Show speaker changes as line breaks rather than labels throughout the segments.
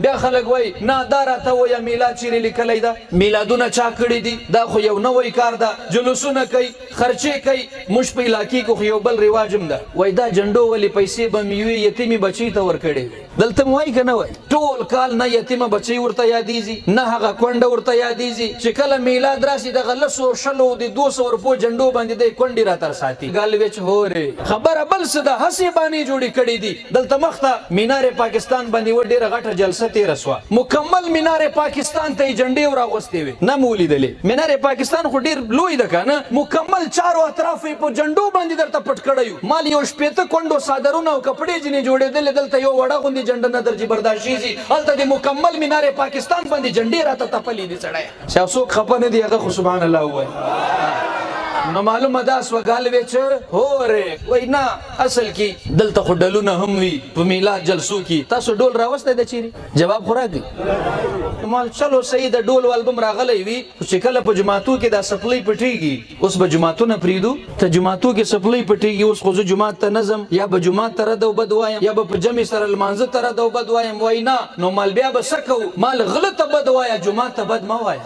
بیا خلک وای نه دا راته وایه میلاد چیرې لیکلی ده میلادونه چا کړي دي دا خو یو نوی کار ده جلوسونه کوي خرچې کوي موږ په علاقې کې خو یو بل رواج هم ده وای دا جنډو ولې پیسې به مې وي یتیمې بچۍ ته ورکړې دلته مو وایي که نه وایي ټول کال نه یتیمه بچۍ ورته یادېږي نه هغه کونډه ورته یادېږي چې کله میلاد راشي دغه 100 د 200 روپو جنډو باندې دی کونډې راتر ساتي ګالویچ هورې خبره بل څه ده هسې باندې جوړې کړي دي دلته مخته مینار پاکستان باندې و ډېره غټه جلسه تیره سوه مکمل مینار پاکستان ته یې جنډې وراغوستې وې نه مو ولیدلې مینار پاکستان خو ډېر لوی ده که نه مکمل چارو اطراف یې په جنډو باندې درته پټ کړی مال یو 15 کونډو څادرونه او کپړې ځینې جوړېدلې دلته یو وړه غوندې جنډه نه درځي برداشتېږي هلته د مکمل مینار پاکستان باندې جنډې راته تپلې دي سړی چې څوک خفه نه دي هغه خو سبحان الله ووایي نو معلومه دا سوه ګالویچ هورې وایي نه اصل کې دلته خو ډلونه هم وي په میلاد جلسو کې تاسو ډول راوستی ده چیرې جواب خو راکړي مال چلو صحیح د ډول والبم راغلی وي خو چې کله په جوماتو کې دا سپلۍ پټېږي اوس به جوماتونه پرېږدو ته جوماتو کې سپلۍ پټېږي اوس خو زه جومات ته نظم یا به جومات ته رد او بد وایم یا به په جمع سره لمانځه ته رد او بد وایم وایي نه نو مال بیا به څه کوو مال غله ته بد وایه جومات ته بد مه وایه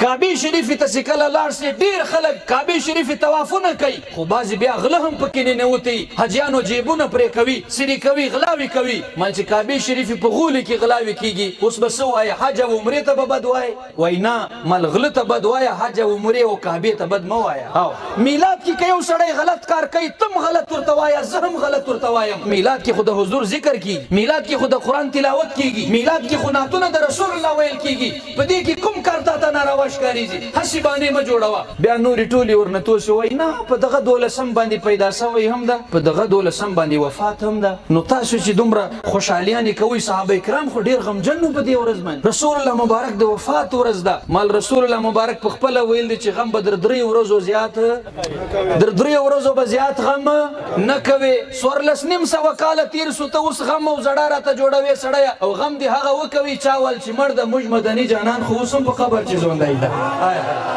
کعبې شریفې ته چې کله لاړ سې ډېر خلک کعبې شریفې طوافونه کوي خو بعضې بیا غله هم پکې ننوتي حجیانو جیبونه پرې کوي سري کوي غلاوې کوي مال چې کعبې شریفې په غولې کې غلاوې کېږي اوس به څه وایه حج او عمرې ته به بد وایي وایي نه مال غله ته بد وایه حج او عمرې او کعبې ته بد مه وایه میلاد کې که یو سړی غلط کار کوي تم غلط ورته وایه زه هم غلط ورته وایم میلاد کې خو د حضور ذکر کېږي میلاد کې خو د قرآن تلاوت کېږي میلاد کې خو نعتونه د رسول الله ویل کېږي په دې کې کوم کار تا ته ناروا ښکارېږي هسې باندې مه جوړوه بیا نورې ټولې ورنه توسې وایي نه په دغه 12 باندې پیدا سوی هم ده په دغه 12 باندې وفات هم ده نو تاسو چې دومره خوشحالیانې کوئ صحابه کرام خو ډېر غمجن وو په دې ورځ باندې رسول الله مبارک د وفات ورځ ده مال رسول الله مبارک په خپله ویل دی چې غم به در 3 ورځو زیات در 3 ورځو به زیات غم نه کوې 14,500 کاله تېر سو ته اوس غم او زړه راته جوړوې سړیه او غم دې هغه وکوي چا ول چې مړ د موږ مدني جانان خو اوس هم په قبر چې ژوندی ده